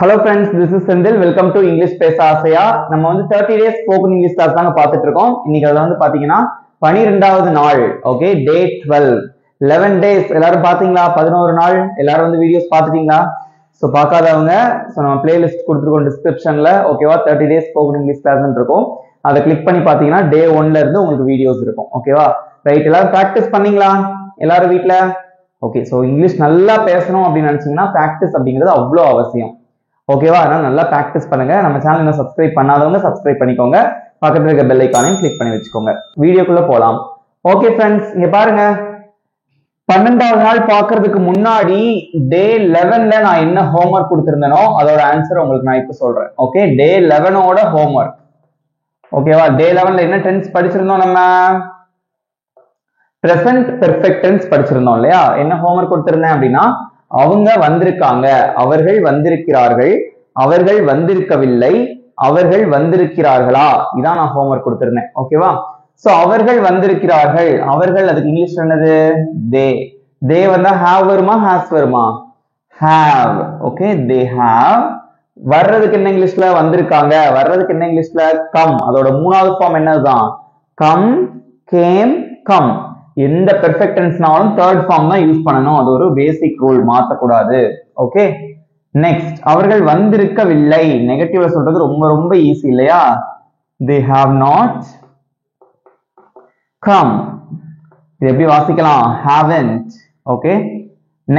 Hello friends, this is Sendil. Welcome to English Pesa Asaya. நம்ம வந்து 30 days spoken English class தாங்க பார்த்துட்டு இருக்கோம். இன்னைக்கு அதுல வந்து பாத்தீங்கன்னா 12வது நாள். Okay, day 12. 11 days எல்லாரும் பாத்தீங்களா? 11 நாள் எல்லாரும் வந்து வீடியோஸ் பாத்துட்டீங்களா? சோ பார்க்காதவங்க நம்ம பிளேலிஸ்ட் கொடுத்துருக்கோம் டிஸ்கிரிப்ஷன்ல. ஓகேவா? 30 days spoken English class இருக்கும். அதை கிளிக் பண்ணி பாத்தீங்கன்னா day 1ல இருந்து உங்களுக்கு வீடியோஸ் இருக்கும். ஓகேவா? ரைட், எல்லாரும் பிராக்டிஸ் பண்ணீங்களா? எல்லாரும் வீட்ல? ஓகே, சோ இங்கிலீஷ் நல்லா பேசணும் அப்படின்னு நினைச்சீங்கன்னா பிராக்டிஸ் அப்படிங்கிறது அவ்வளோ அவசியம். ஓகேவா? அதனால நல்லா பிராக்டிஸ் பண்ணுங்க. நம்ம சேனல் இன்னும் சப்ஸ்கிரைப் பண்ணாதவங்க சப்ஸ்கிரைப் பண்ணிக்கோங்க. பக்கத்துல இருக்க பெல் ஐகானையும் கிளிக் பண்ணி வச்சுக்கோங்க. வீடியோக்குள்ள போலாம். ஓகே ஃப்ரெண்ட்ஸ், இங்க பாருங்க, 12வது நாள் பாக்குறதுக்கு முன்னாடி டே 11ல நான் என்ன ஹோம்ஒர்க் கொடுத்திருந்தேனோ அதோட ஆன்சர் உங்களுக்கு நான் இப்ப சொல்றேன். ஓகே, டே 11ஓட ஹோம்ஒர்க். ஓகேவா? டே 11ல என்ன டென்ஸ் படிச்சிருந்தோம்? நம்ம பிரசன்ட் பெர்ஃபெக்ட் டென்ஸ் படிச்சிருந்தோம் இல்லையா? என்ன ஹோம்ஒர்க் கொடுத்திருந்தேன் அப்படின்னா, அவங்க வந்திருக்காங்க, அவர்கள் வந்திருக்கிறார்கள், அவர்கள் வந்திருக்கவில்லை, அவர்கள் வந்திருக்கிறார்களா, இதான் நான் ஹோம்ஒர்க் கொடுத்திருந்தேன். ஓகேவா? சோ அவர்கள் வந்திருக்கிறார்கள், அவர்கள் அதுக்கு இங்கிலீஷ் என்னது? தே. தே வந்தா ஹாவ் வருமா ஹாஸ் வருமா? ஹாவ். Okay, they have. வர்றதுக்கு என்ன இங்கிலீஷ்ல? வந்திருக்காங்க. வர்றதுக்கு என்ன இங்கிலீஷ்ல? கம். அதோட மூணாவது ஃபார்ம் என்னதுதான்? Come, came, come. எந்த பெர்ஃபெக்ட் டென்ஸ்னாலும் தேர்ட் ஃபார்ம் தான் யூஸ் பண்ணணும். அது ஒரு பேசிக் ரூல், மாத்தக்கூடாது. ஓகே, நெக்ஸ்ட், அவர்கள் வந்திருக்கவில்லை. நெகட்டிவ்ல சொல்றது ரொம்ப ரொம்ப ஈஸி இல்லையா? they have not come. இது எப்படி வாசிக்கலாம்? haven't. ஓகே,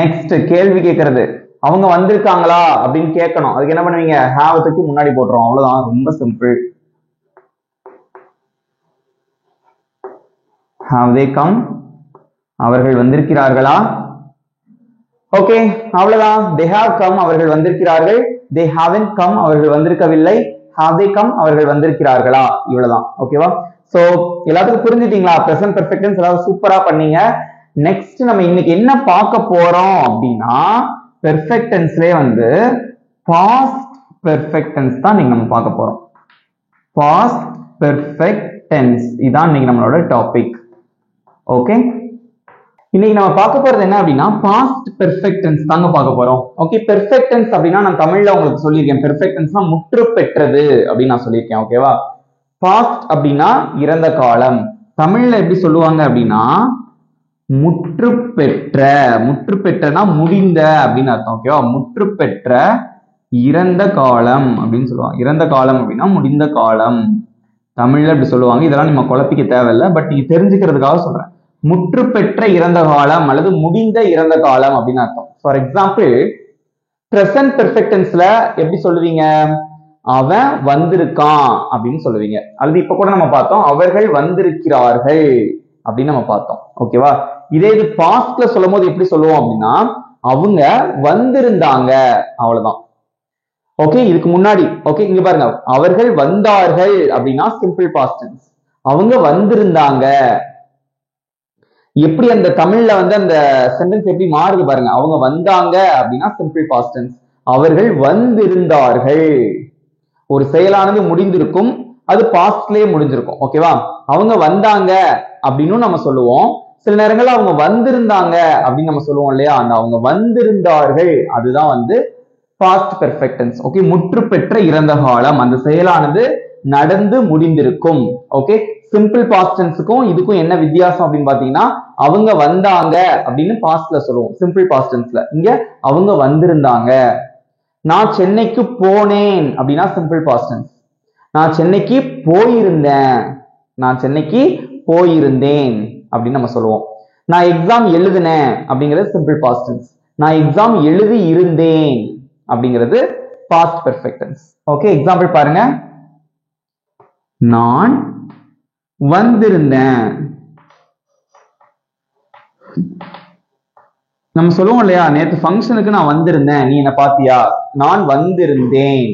நெக்ஸ்ட், கேள்வி கேட்கறது. அவங்க வந்திருக்காங்களா அப்படின்னு கேட்கணும். அதுக்கு என்ன பண்ணுவீங்க? have தூக்கி முன்னாடி போட்டுரும். அவ்வளவுதான், ரொம்ப சிம்பிள். have they come? அவர்கள் வந்திருக்கிறார்களா? ஓகே, அவ்வளவுதான். they have come, அவர்கள் வந்திருக்கிறார்கள். they haven't come, அவர்கள் வந்திருக்கவில்லை. have they come, அவர்கள் வந்திருக்கிறார்களா? இவ்வளவுதான். ஓகேவா? சோ எல்லாத்துக்கும் புரிஞ்சுட்டீங்களா? பிரசன்ட் பெர்ஃபெக்ட் டென்ஸ் எல்லாரும் சூப்பரா பண்ணீங்க. நெக்ஸ்ட் நம்ம இன்னைக்கு என்ன பார்க்க போறோம் அப்படின்னா, பெர்ஃபெக்ட் டென்ஸ்லயே வந்து பாஸ்ட் பெர்ஃபெக்ட் டென்ஸ் தான் நீங்க நம்ம பார்க்க போறோம். பாஸ்ட் பெர்ஃபெக்ட் டென்ஸ் இதான் இன்னைக்கு நம்மளோட டாபிக். ஓகே, இன்னைக்கு நம்ம பார்க்க போறது என்ன அப்படின்னா, பாஸ்ட் பெர்ஃபெக்ட் டென்ஸ் தாங்க பார்க்க போறோம். ஓகே, பெர்ஃபெக்ட் டென்ஸ் அப்படின்னா நான் தமிழ்ல உங்களுக்கு சொல்லியிருக்கேன். பெர்ஃபெக்ட் டென்ஸ்னா முற்று பெற்றது அப்படின்னு நான் சொல்லியிருக்கேன். ஓகேவா? பாஸ்ட் அப்படின்னா இறந்த காலம். தமிழ்ல எப்படி சொல்லுவாங்க அப்படின்னா முற்று பெற்ற. முற்று பெற்றனா முடிந்த அப்படின்னு அர்த்தம். ஓகேவா? முற்று பெற்ற இறந்த காலம் அப்படின்னு சொல்லுவாங்க. இறந்த காலம் அப்படின்னா முடிந்த காலம். தமிழ்ல இப்படி சொல்லுவாங்க. இதெல்லாம் நம்ம குழப்பிக்க தேவையில்லை, பட் நீங்க தெரிஞ்சுக்கிறதுக்காக சொல்றேன். முற்று பெற்ற இறந்த காலம் அல்லது முடிந்த இறந்த காலம் அப்படின்னு அர்த்தம். ஃபார் எக்ஸாம்பிள், பிரசன்ட் பெர்ஃபெக்ட் டென்ஸ்ல எப்படி சொல்லுவீங்க? அவன் வந்திருக்கான் அப்படின்னு சொல்லுவீங்க. அல்லது இப்ப கூட நம்ம பார்த்தோம், அவர்கள் வந்திருக்கிறார்கள் அப்படின்னு நம்ம பார்த்தோம். ஓகேவா? இதே இது பாஸ்ட்ல சொல்லும் போது எப்படி சொல்லுவோம் அப்படின்னா, அவங்க வந்திருந்தாங்க, அவ்வளவுதான். ஓகே, இதுக்கு முன்னாடி ஓகே இங்க பாருங்க, அவர்கள் வந்தார்கள் அப்படின்னா சிம்பிள் பாஸ்ட் டென்ஸ். அவங்க வந்திருந்தாங்க. எப்படி அந்த தமிழ்ல வந்து அந்த சென்டென்ஸ் எப்படி மாறுது பாருங்க. அவங்க வந்தாங்க அப்படின்னா சிம்பிள் பாஸ்ட் டென்ஸ். அவர்கள் வந்திருந்தார்கள். ஒரு செயலானது முடிந்திருக்கும், அது பாஸ்ட்லயே முடிஞ்சிருக்கும். ஓகேவா? அவங்க வந்தாங்க அப்படின்னு நம்ம சொல்லுவோம். சில நேரங்கள்ல அவங்க வந்திருந்தாங்க அப்படின்னு நம்ம சொல்லுவோம் இல்லையா? அந்த அவங்க வந்திருந்தார்கள் அதுதான் வந்து பாஸ்ட் பெர்ஃபெக்ட் டென்ஸ். ஓகே, முற்று பெற்ற இறந்த காலம், அந்த செயலானது நடந்து முடிந்திருக்கும். ஓகே, சிம்பிள் பாஸ்ட் டென்ஸுக்கும் இதுக்கும் என்ன வித்தியாசம் அப்படின்னு பாத்தீங்கன்னா, அவங்க வந்தாங்க அப்படின்னு பாஸ்ட்ல சொல்லுவோம் சிம்பிள் பாஸ்ட் டென்ஸ்ல. இங்க அவங்க வந்திருந்தாங்க. நான் சென்னைக்கு போனேன் அப்படின்னா சிம்பிள் பாஸ்ட் டென்ஸ். நான் சென்னைக்கு போயிருந்தேன், நான் சென்னைக்கு போயிருந்தேன் அப்படின்னு நம்ம சொல்லுவோம். நான் எக்ஸாம் எழுதினேன் அப்படிங்கிறது சிம்பிள் பாஸ்ட் டென்ஸ். நான் எக்ஸாம் எழுதி இருந்தேன் அப்படிங்கிறது past perfect tense. Okay, example பாருங்க. நான் வந்திருந்தேன். நம்ம சொல்லுவோம் இல்லையா, நேற்று ஃபங்க்ஷனுக்கு நான் வந்திருந்தேன், நீ என்ன பாத்தியா? நான் வந்திருந்தேன்.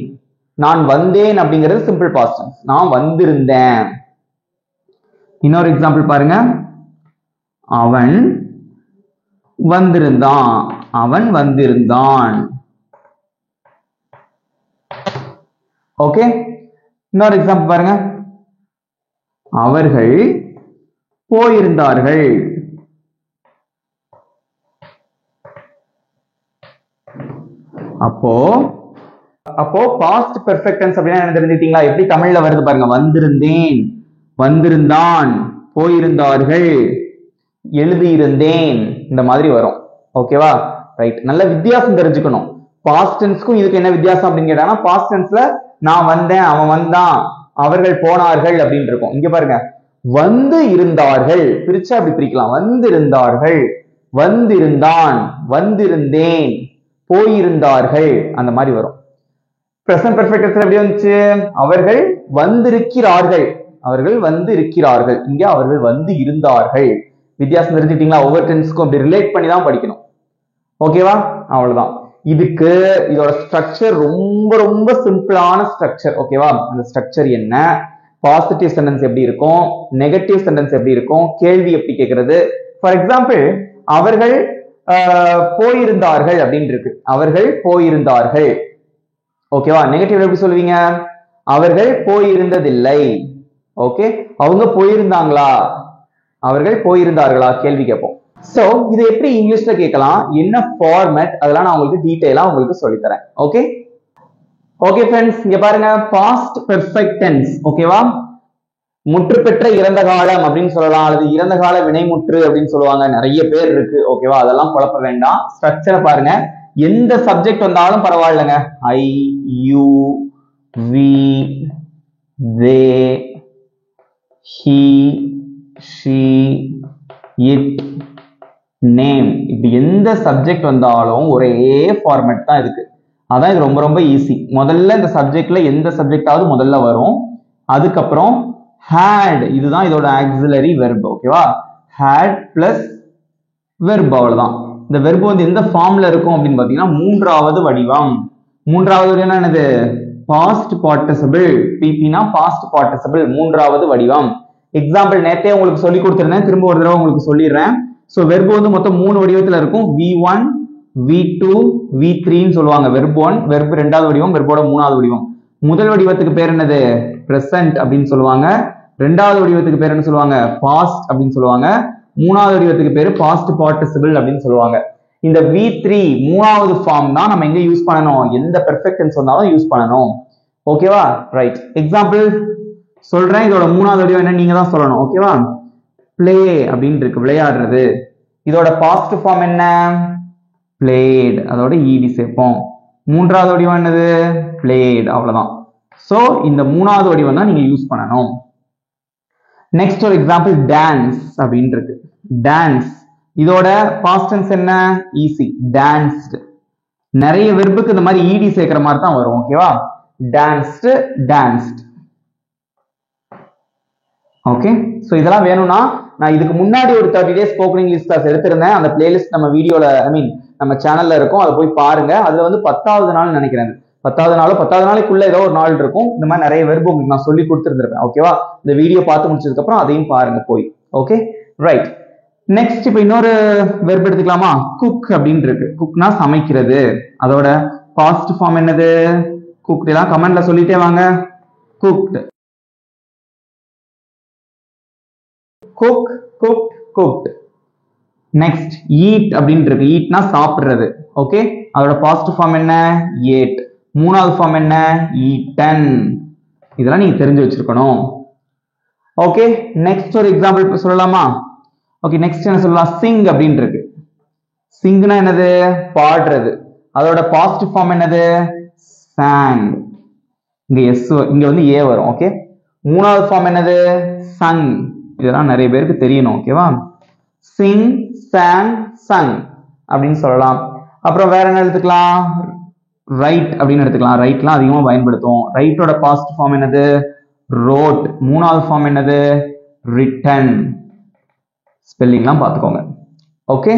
நான் வந்தேன் அப்படிங்கிறது சிம்பிள் பாஸ்ட் டென்ஸ். நான் வந்திருந்தேன். இன்னொரு எக்ஸாம்பிள் பாருங்க. அவன் வந்திருந்தான், அவன் வந்திருந்தான். ஓகே, இன்னொரு எக்ஸாம்பிள் பாருங்க. அவர்கள் போயிருந்தார்கள். அப்போ அப்போ பாஸ்ட் பெர்ஃபெக்ட் டென்ஸ் அப்படின்னா என்ன தெரிஞ்சுட்டீங்களா? எப்படி தமிழ்ல வருது பாருங்க. வந்திருந்தேன், வந்திருந்தான், போயிருந்தார்கள், எழுதியிருந்தேன், இந்த மாதிரி வரும். ஓகேவா? ரைட். நல்ல வித்தியாசம் தெரிஞ்சுக்கணும். பாஸ்ட் டென்ஸ்க்கும் இதுக்கு என்ன வித்தியாசம் அப்படின்னு கேட்டாங்கன்னா, பாஸ்ட் டென்ஸ்ல நான் வந்தேன், அவன் வந்தான், அவர்கள் போனார்கள் அப்படின்னு இருக்கும். இங்க பாருங்க, வந்து இருந்தார்கள், பிரிச்சா அப்படி பிரிக்கலாம். வந்திருந்தார்கள், வந்திருந்தான், வந்திருந்தேன், போயிருந்தார்கள், அந்த மாதிரி வரும். பிரசன்ட் பெர்ஃபெக்ட் டென்ஸ்ல எப்படி வந்துச்சு? அவர்கள் வந்திருக்கிறார்கள், அவர்கள் வந்து இருக்கிறார்கள். இங்க அவர்கள் வந்து இருந்தார்கள். வித்தியாசம் தெரிஞ்சுட்டீங்களா? ஒவ்வொரு டென்ஸ்க்கும் அப்படி ரிலேட் பண்ணி தான் படிக்கணும். ஓகேவா? அவ்வளவுதான். இதுக்கு இதோட ஸ்ட்ரக்சர் ரொம்ப ரொம்ப சிம்பிளான ஸ்ட்ரக்சர். ஓகேவா? அந்த ஸ்ட்ரக்சர் என்ன, பாசிட்டிவ் சென்டென்ஸ் எப்படி இருக்கும், நெகட்டிவ் சென்டென்ஸ் எப்படி இருக்கும், கேள்வி எப்படி கேட்கறது. ஃபார் எக்ஸாம்பிள், அவர்கள் போயிருந்தார்கள் அப்படின்னு இருக்கு. அவர்கள் போயிருந்தார்கள். ஓகேவா? நெகட்டிவ் எப்படி சொல்லுவீங்க? அவர்கள் போயிருந்ததில்லை. ஓகே, அவங்க போயிருந்தாங்களா, அவர்கள் போயிருந்தார்களா, கேள்வி கேட்போம். சோ இதை எப்படி இங்கிலீஷ்ல கேட்கலாம், என்ன ஃபார்மேட், அதெல்லாம் நான் உங்களுக்கு டீடைலா உங்களுக்கு சொல்லி தரேன். ஓகே ஓகே ஃப்ரெண்ட்ஸ், இங்க பாருங்க, பாஸ்ட் பெர்ஃபெக்ட் டென்ஸ். ஓகேவா? முற்று பெற்ற இறந்த காலம் அப்படின்னு சொல்லலாம், அல்லது இறந்த கால வினைமுற்று அப்படின்னு சொல்லுவாங்க. நிறைய பேர் இருக்கு. ஓகேவா? அதெல்லாம் குழப்ப வேண்டாம். ஸ்ட்ரக்சரை பாருங்க. எந்த சப்ஜெக்ட் வந்தாலும் பரவாயில்லைங்க. I, you, we, they, he, she, it, name, இப்படி எந்த சப்ஜெக்ட் வந்தாலும் ஒரே ஃபார்மேட் தான் இருக்கு. அதான் இது ரொம்ப ரொம்ப ஈஸி. முதல்ல இந்த சப்ஜெக்ட்ல எந்த சப்ஜெக்டாவது முதல்ல வரும். அதுக்கப்புறம் had, இதுதான் இதோட ஆக்சிலரி வெர்ப். ஓகேவா? had பிளஸ் வெர்ப், அவ்வளவுதான். இந்த வெர்ப் வந்து எந்த ஃபார்ம்ல இருக்கும் அப்படின்னு பாத்தீங்கன்னா, மூன்றாவது வடிவம். மூன்றாவது வடிவம் என்னது? Past participle. பிபினா பாஸ்ட் பார்ட்டிசிபிள், மூன்றாவது வடிவம். எக்ஸாம்பிள் நேத்தே உங்களுக்கு சொல்லி கொடுத்திருந்தேன், திரும்ப ஒரு தடவை உங்களுக்கு சொல்லிடுறேன். சோ வெர்ப் வந்து மொத்தம் 3 வடிவத்துல இருக்கும். V1, V2, V3 ன்னு சொல்லுவாங்க. வெர்ப் 1, வெர்ப் 2வது வடிவம், வெர்போட 3வது வடிவம். முதல் வடிவத்துக்கு பேர் என்னது? பிரசன்ட் அப்படின்னு சொல்லுவாங்க. 2வது வடிவத்துக்கு பேர் என்ன சொல்லுவாங்க? பாஸ்ட் அப்படின்னு சொல்லுவாங்க. 3வது வடிவத்துக்கு பேரு பாஸ்ட் பார்ட்டிசிபிள் அப்படின்னு சொல்லுவாங்க. இந்த V3 3வது ஃபார்ம் தான் நம்ம எங்க யூஸ் பண்ணணும்? எந்த பெர்ஃபெக்ட் டென்ஸ் வந்தாலும் யூஸ் பண்ணணும். ஓகேவா? ரைட். எக்ஸாம்பிள் சொல்றேன். இதோட 3வது வடிவம் என்ன நீங்க தான் சொல்லணும். ஓகேவா? பிளே அப்படின்னு இருக்கு, விளையாடுறது. இதோட பாஸ்ட் ஃபார்ம் என்ன? பிளேட். அதோட ஈடி சேர்ப்போம். 3வது வடிவம் என்னது? பிளேட். அவ்வளவுதான். சோ இந்த 3வது வடிவம் தான் நீங்க யூஸ் பண்ணணும். நெக்ஸ்ட் ஒரு எக்ஸாம்பிள், டான்ஸ் அப்படின்னு இருக்கு. டான்ஸ், இதோட பாஸ்ட் டென்ஸ் என்ன? Easy, danced. நிறைய வெர்புக்கு இந்த மாதிரி ஈடி சேர்க்கிற மாதிரி தான் வரும். ஓகேவா? Danced, danced. ஓகே, சோ இதெல்லாம் வேணும்னா நான் இதுக்கு முன்னாடி ஒரு 30 days ஸ்போக்கன் இங்கிலீஷ் கிளாஸ் எடுத்திருந்தேன். அந்த பிளேலிஸ்ட் நம்ம வீடியோல, நம்ம சேனல்ல இருக்கும். அதை போய் பாருங்க. அதுல வந்து 10வது நாள் நினைக்கிறேன். 10வது நாளைக்குள்ள ஏதோ ஒரு நாள் இருக்கும். இந்த மாதிரி நிறைய வெர்பு உங்களுக்கு நான் சொல்லி கொடுத்துருந்திருப்பேன். ஓகேவா? இந்த வீடியோ பார்த்து முடிச்சதுக்கு அப்புறம் அதையும் பாருங்க போய். Okay, right. நெக்ஸ்ட் இப்ப இன்னொரு வெர்ப் எடுத்துக்கலாமா? குக் அப்படின்னு இருக்கு. குக்னா சமைக்கிறது. அதோட பாஸ்ட் ஃபார்ம் என்னது? குக்ட். எல்லாம் கமெண்ட்ல சொல்லிட்டே வாங்க. Cooked, cook, cooked, cooked. Next eat அப்படின்னு இருக்கு. ஈட்னா சாப்பிடுறது. ஓகே, அதோட பாஸ்ட் ஃபார்ம் என்ன? ஏட். 3வது ஃபார்ம் என்ன? ஈட்டன். இதெல்லாம் நீங்க தெரிஞ்சு வச்சிருக்கணும். ஓகே, நெக்ஸ்ட் ஒரு எக்ஸாம்பிள் சொல்லலாமா? ஓகே, நெக்ஸ்ட் என்ன சொல்லலாம்? சிங் அப்படின்னு இருக்கு. சிங்னா என்னது? பாடுறது. அதோட பாஸ்ட் ஃபார்ம் என்னது? sang. இங்க எஸ், இங்க வந்து ஏ வரும். ஓகே, 3வது ஃபார்ம் என்னது? sung. இதெல்லாம் நிறைய பேருக்கு தெரியணும். ஓகேவா? சிங், sang, sung அப்படின்னு சொல்லலாம். அப்புறம் வேற என்ன எடுத்துக்கலாம்? ரைட் அப்படின்னு எடுத்துக்கலாம். ரைட்லாம் அதிகமா பயன்படுத்துவோம். ரைட்டோட பாஸ்ட் ஃபார்ம் என்னது? ரோட். 3வது ஃபார்ம் என்னது? ரிட்டன். ஸ்பெல்லிங்லாம் பார்த்துக்கோங்க. Okay,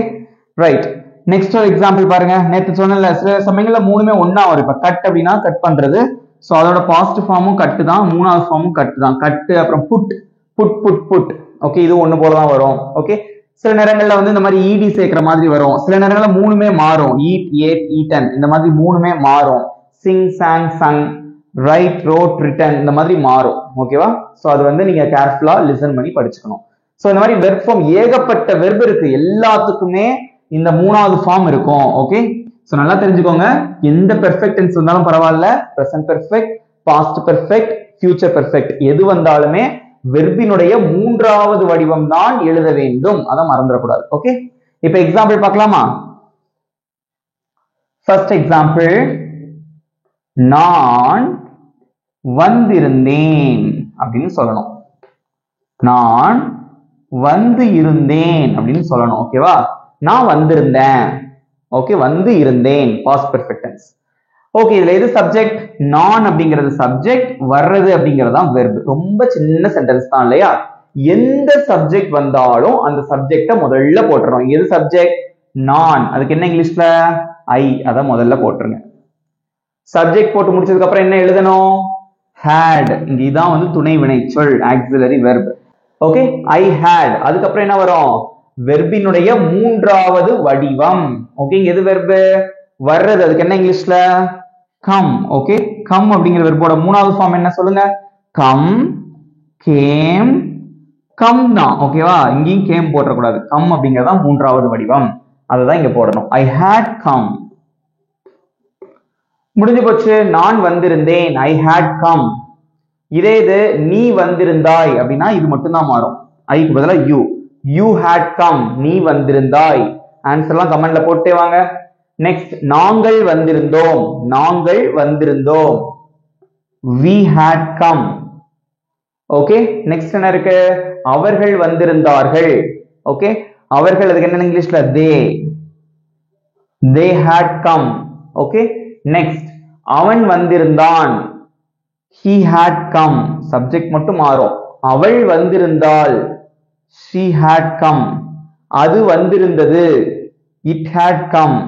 right. நெக்ஸ்ட் ஒரு எக்ஸாம்பிள் பாருங்க. நேற்று சொன்னல சில சமயங்கள்ல 3மே ஒண்ணா வரும். இப்ப கட் அப்படின்னா கட் பண்றது. சோ அதோட பாஸ்ட் ஃபார்மும் கட்டு தான், 3வது ஃபார்மும் கட்டு தான். கட்டு. அப்புறம் put, put, put, put. Okay, இது ஒண்ணு போல தான் வரும். ஓகே, சில நேரங்கள்ல வந்து இந்த மாதிரி ஈடி சேர்க்கிற மாதிரி வரும். சில நேரங்கள்ல 3மே மாறும். ஈட், ஏட், ஈட்டன், இந்த மாதிரி 3மே மாறும். Singh, sang, sung, right, wrote, return, இந்த மாதிரி மாறும். ஓகேவா? சோ அது வந்து நீங்க கேர்ஃபுல்லா லிசன் பண்ணி படிச்சுக்கணும். சோ இந்த மாதிரி வெர்ப் ஃபார்ம் ஏகப்பட்ட வெர்ப் இருக்கு. எல்லாத்துக்குமே இந்த 3வது ஃபார்ம் இருக்கும். ஓகே, சோ நல்லா தெரிஞ்சுக்கோங்க, எந்த பெர்ஃபெக்ட் டென்ஸ் வந்தாலும் பரவாயில்ல, present perfect, past perfect, future perfect எது வந்தாலுமே வெர்பினுடைய மூன்றாவது வடிவம் தான் எழுத வேண்டும். அத மறந்துடக்கூடாது. ஓகே, இப்போ எக்ஸாம்பிள் பார்க்கலாமா? ஃபர்ஸ்ட் எக்ஸாம்பிள், நான் வந்திருந்தேன் அப்படின்னு சொல்லணும். நான் வந்து இருந்தேன் அப்படின்னு சொல்லணும். ஓகேவா? நான் வந்திருந்தேன். ஓகே, வந்து இருந்தேன் பாஸ்ட் பெர்ஃபெக்ட் டென்ஸ். ஓகே, இதுல எது சப்ஜெக்ட்? நான் அப்படிங்கிறது சப்ஜெக்ட், வர்றது அப்படிங்கிறது தான் வெர்ப். ரொம்ப சின்ன சென்டென்ஸ் தான் இல்லையா? எந்த சப்ஜெக்ட் வந்தாலும் அந்த சப்ஜெக்ட முதல்ல போட்டுறோம். எது சப்ஜெக்ட்? நான். அதுக்கு என்ன இங்கிலீஷ்ல? ஐ. அத முதல்ல போட்டுருங்க. சப்ஜெக்ட் போட்டு முடிச்சதுக்கு அப்புறம் என்ன எழுதணும்? had. இங்க இதான் வந்து துணை வினைச்சொல், auxiliary verb. Okay, I had. அதுக்கப்புறம் என்ன வரும்? வெர்பினுடைய மூன்றாவது வடிவம். ஓகே, எது வெர்ப்? வர்றது. அதுக்கு என்ன இங்கிலீஷ்ல? கம். ஓகே, கம் அப்படிங்கிற வெர்போட மூணாவது ஃபார்ம் என்ன சொல்லுங்க? கம், கேம், கம் தான். ஓகேவா? இங்கேயும் கேம் போடக்கூடாது. கம் அப்படிங்கறதா மூன்றாவது வடிவம். அதுதான் இங்க போடணும். ஐ had come. முடிஞ்சு போச்சு. நான் வந்திருந்தேன், ஐ had come. இதே இது நீ வந்திருந்தாய் அப்படின்னா இது மட்டும் தான் மாறும். ஐக்கு பதிலா யூ. You had come. நீ வந்திருந்தாய். ஆன்சர்லாம் கமெண்ட்ல போட்டே வாங்க. நெக்ஸ்ட், நாங்கள் வந்திருந்தோம். நாங்கள் வந்திருந்தோம். we had come. Okay, next என்ன இருக்கு? அவர்கள் வந்திருந்தார்கள். ஓகே, அவர்கள் அதுக்கு என்ன இங்கிலீஷ்ல? they had come. Okay, next, அவன் வந்திருந்தான். he had come. சப்ஜெக்ட் மட்டும் மாறும். அவள் வந்திருந்தாள். she had come. அது வந்திருந்தது. it had come.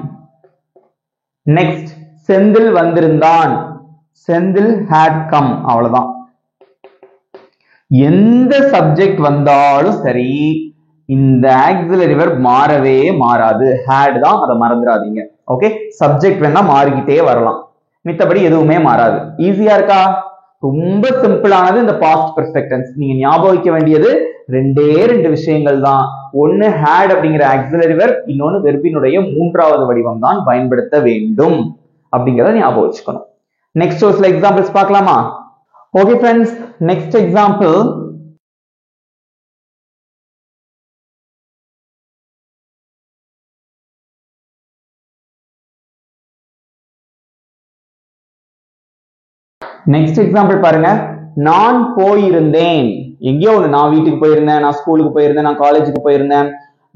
Next, Senthil வந்திருந்தான். Senthil had come. அவ்வளவுதான். எந்த சப்ஜெக்ட் வந்தாலும் சரி, இந்த ஆக்ஸிலரி வெர்ப் மாறவே மாறாது. had தான், அதை மறந்துடாதீங்க. ஓகே, சப்ஜெக்ட் வேணா மாறிக்கிட்டே வரலாம், மித்தபடி எதுவுமே மாறாது. ஈஸியா இருக்கா? ரொம்ப சிம்பிளானது இந்த பாஸ்ட் பெர்ஃபெக்ட் டென்ஸ். நீங்க ஞாபகம் வைக்க வேண்டியது ரெண்டு விஷயங்கள் தான். ஒன்னு had அப்படிங்கிற ஆக்ஸிலரி வெர்ப், இன்னொன்னு வெர்பினுடைய மூன்றாவது வடிவம் தான் பயன்படுத்த வேண்டும் அப்படிங்கறத ஞாபகம் வச்சுக்கணும். நெக்ஸ்ட் ஒரு சில எக்ஸாம்பிள்ஸ் பார்க்கலாமா? Okay friends, next example, next example பாருங்க. நான் போயிருந்தேன். எங்கேயோ ஒண்ணு, நான் வீட்டுக்கு போயிருந்தேன், நான் ஸ்கூலுக்கு போயிருந்தேன், நான் காலேஜுக்கு போயிருந்தேன்,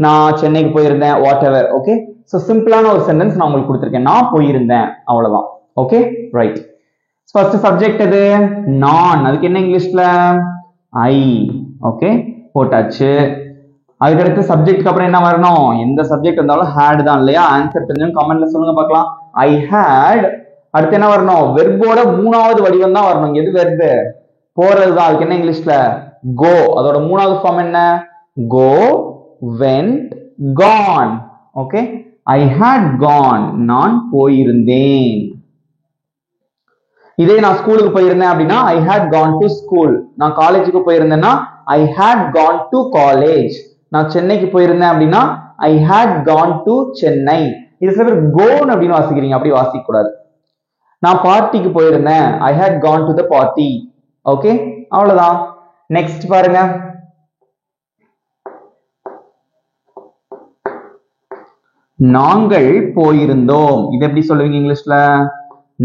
நான் சென்னைக்கு போயிருந்தேன், வாட் எவர். ஓகே, சோ சிம்பிளான ஒரு சென்டென்ஸ் நான் உங்களுக்கு கொடுத்திருக்கேன். நான் போயிருந்தேன், அவ்வளவுதான். Okay, right. ஃபர்ஸ்ட் சப்ஜெக்ட் எது? நான். அதுக்கு என்ன இங்கிலீஷ்ல? ஐ. ஓகே, போட்டாச்சு. அதுக்கடுத்து சப்ஜெக்ட்க்கு அப்புறம் என்ன வரணும்? எந்த சப்ஜெக்ட் வந்தாலும் had தான் இல்லையா? ஆன்சர் தெரிஞ்சவங்க கமெண்ட்ல சொல்லுங்க பார்க்கலாம். ஐ had. அடுத்து என்ன வரணும்? வெர்போட மூணாவது வடிவம் தான் வரணும். எது வெர்ப்? போறதுதான். அதுக்கு என்ன இங்கிலீஷ்ல? go. அதோட மூணாவது ஃபார்ம் என்ன? go, went, gone. Okay, I had gone. நான் போயிருந்தேன். இதே நான் ஸ்கூலுக்கு போயிருந்தேன் அப்படின்னா I had gone to school. நான் காலேஜுக்கு போயிருந்தேன்னா I had gone to college. நான் சென்னைக்கு போயிருந்தேன் அப்படின்னா I had gone to Chennai. இது சில பேர் gone அப்படின்னு வாசிக்கிறீங்க, அப்படி வாசிக்க கூடாது. நான் பார்ட்டிக்கு போயிருந்தேன், I had gone to the party. Okay, அவ்வளவுதான். நெக்ஸ்ட் பாருங்க. நாங்கள் போயிருந்தோம். இது எப்படி சொல்லுவீங்க இங்கிலீஷ்ல?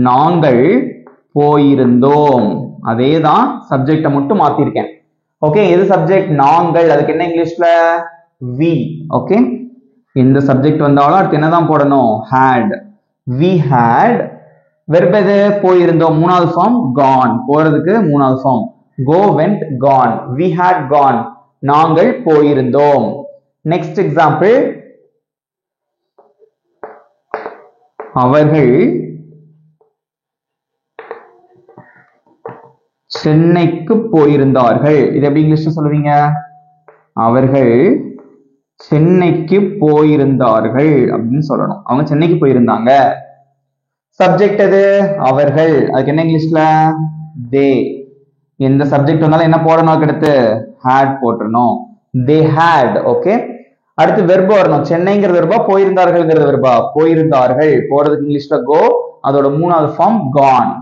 நாங்கள் போயிருந்தோம். அதேதான், சப்ஜெக்ட மட்டும் மாத்திருக்கேன். ஓகே, எது சப்ஜெக்ட்? நாங்கள். அதுக்கு என்ன இங்கிலீஷ்ல? we. ஓகே, எந்த சப்ஜெக்ட் வந்தாலும் அடுத்து என்னதான் போடணும்? had. we had. வெர்ப் எது? போயிருந்தோம். மூணாவது ஃபார்ம் gone. போறதுக்கு மூணாவது form go, went, gone. we had gone. நாங்கள் போயிருந்தோம். நெக்ஸ்ட் எக்ஸாம்பிள், அவர்கள் சென்னைக்கு போயிருந்தார்கள். இது எப்படி இங்கிலீஷ்ல சொல்லுவீங்க? அவர்கள் சென்னைக்கு போயிருந்தார்கள் அப்படின்னு சொல்லணும். அவங்க சென்னைக்கு போயிருந்தாங்க. சப்ஜெக்ட் எது? அவர்கள். அதுக்கு என்ன இங்கிலீஷ்ல? they. எந்த சப்ஜெக்ட் வந்தாலும் என்ன போடணும்? அதுக்கு அடுத்து had போட்டுறணும். they had. ஓகே, அடுத்து வெர்பா வரணும். சென்னைங்கிறது வெர்பா, போயிருந்தார்கள்ங்கிறது வெர்பா. போயிருந்தார்கள் போறதுக்கு இங்கிலீஷ்ல கோ, அதோட மூணாவது ஃபார்ம் கான்